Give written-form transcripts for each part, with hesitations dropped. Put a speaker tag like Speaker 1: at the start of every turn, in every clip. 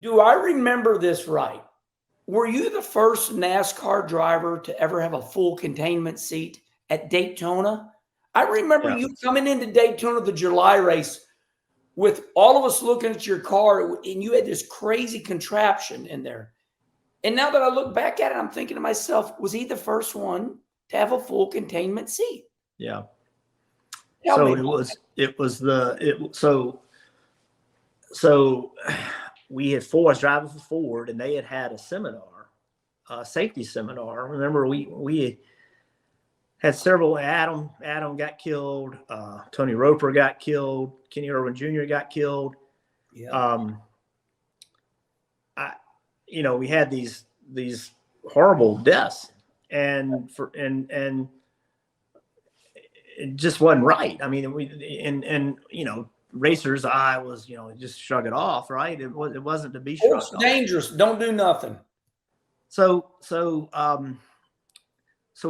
Speaker 1: Do I remember this right? Were you the first NASCAR driver to ever have a full containment seat at Daytona? I remember
Speaker 2: Yeah.
Speaker 1: you coming into Daytona, the July race, with all of us looking at your car, and you had this crazy contraption in there. And now that I look back at it, I'm thinking to myself, was he the first one to have a full containment seat?
Speaker 2: Yeah.
Speaker 1: Tell
Speaker 2: So
Speaker 1: me
Speaker 2: it
Speaker 1: about
Speaker 2: was, so we had I was driving for Ford, and they had a seminar, a safety seminar. Remember, we had several. Adam got killed. Tony Roper got killed. Kenny Irwin Jr. got killed.
Speaker 1: Yeah.
Speaker 2: We had these horrible deaths, and it just wasn't right. I mean, racers, I was, just shrug it off, right? It wasn't to be shrugged
Speaker 1: It's
Speaker 2: off.
Speaker 1: dangerous. Don't do nothing.
Speaker 2: So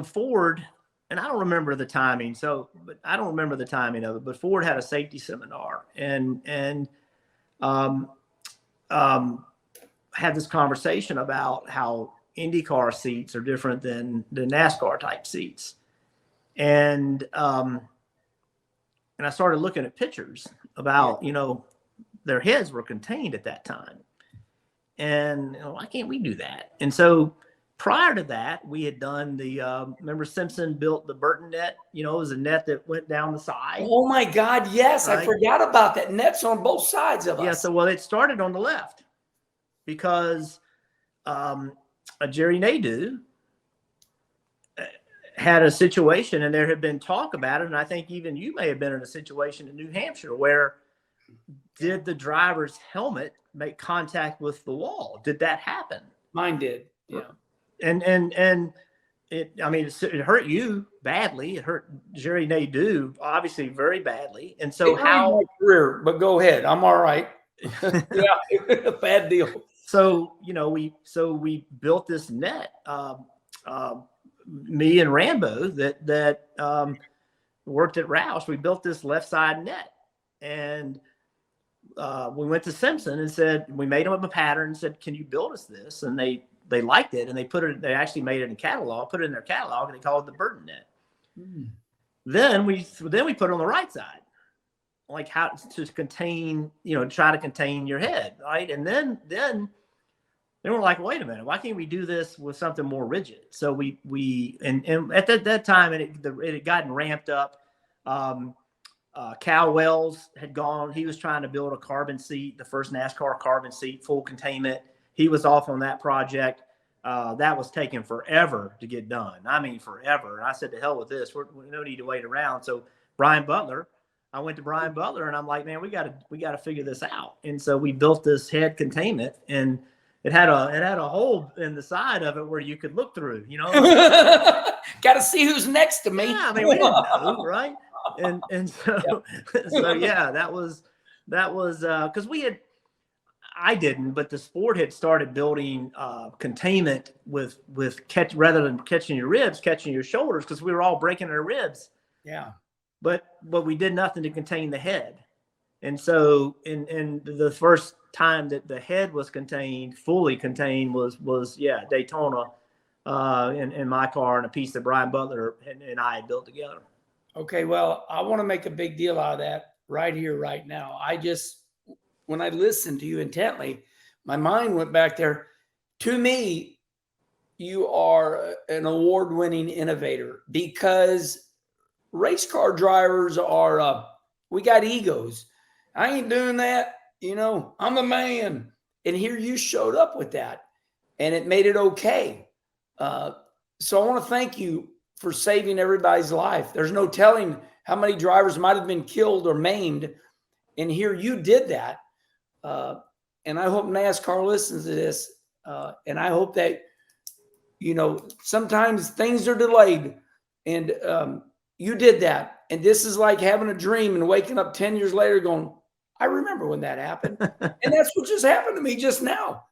Speaker 2: Ford, and I don't remember the timing. But I don't remember the timing of it. But Ford had a safety seminar and had this conversation about how IndyCar seats are different than the NASCAR type seats, and I started looking at pictures about their heads were contained at that time, and why can't we do that? And so prior to that, we had done remember Simpson built the Burton net. It was a net that went down the side.
Speaker 1: Oh my God, yes, right? I forgot about that. Nets on both sides of us.
Speaker 2: Yeah, so it started on the left because Jerry Nadeau had a situation, and there had been talk about it, and I think even you may have been in a situation in New Hampshire where did the driver's helmet make contact with the wall? Did that happen?
Speaker 1: Mine did. Yeah.
Speaker 2: And it hurt you badly. It hurt Jerry Nadeau obviously very badly. And so
Speaker 1: my career, but go ahead. I'm all right. Yeah, bad deal.
Speaker 2: So, we built this net, me and Rambo that worked at Roush. We built this left side net, and we went to Simpson and said, we made them up a pattern and said, can you build us this? And they liked it, and they actually made it in catalog, put it in their catalog, and they called it the Burton net. Then we put it on the right side, like how to contain, try to contain your head, right? And then we're like, wait a minute, why can't we do this with something more rigid? So we at that time it had gotten ramped up. Cal Wells had gone. He was trying to build a carbon seat, the first NASCAR carbon seat, full containment. He was off on that project. That was taking forever to get done. I mean, forever. And I said, to hell with this. We no need to wait around. So I went to Brian Butler, and I'm like, man, we got to figure this out. And so we built this head containment, and it had a hole in the side of it where you could look through.
Speaker 1: Got to see who's next to me.
Speaker 2: Yeah, I mean, we didn't know, right? And so yeah, that was because I didn't, but the sport had started building containment with rather than catching your ribs, catching your shoulders, because we were all breaking our ribs.
Speaker 1: Yeah. But
Speaker 2: we did nothing to contain the head. And so in the first time that the head was fully contained was Daytona in my car, and a piece that Brian Butler and I had built together.
Speaker 1: Okay, well, I want to make a big deal out of that right here, right now. When I listened to you intently, my mind went back there. To me, you are an award-winning innovator, because race car drivers are, we got egos. I ain't doing that. I'm the man. And here you showed up with that, and it made it okay. So I want to thank you for saving everybody's life. There's no telling how many drivers might have been killed or maimed. And here you did that. And I hope NASCAR listens to this. And I hope that, sometimes things are delayed, and you did that. And this is like having a dream and waking up 10 years later going, I remember when that happened. And that's what just happened to me just now.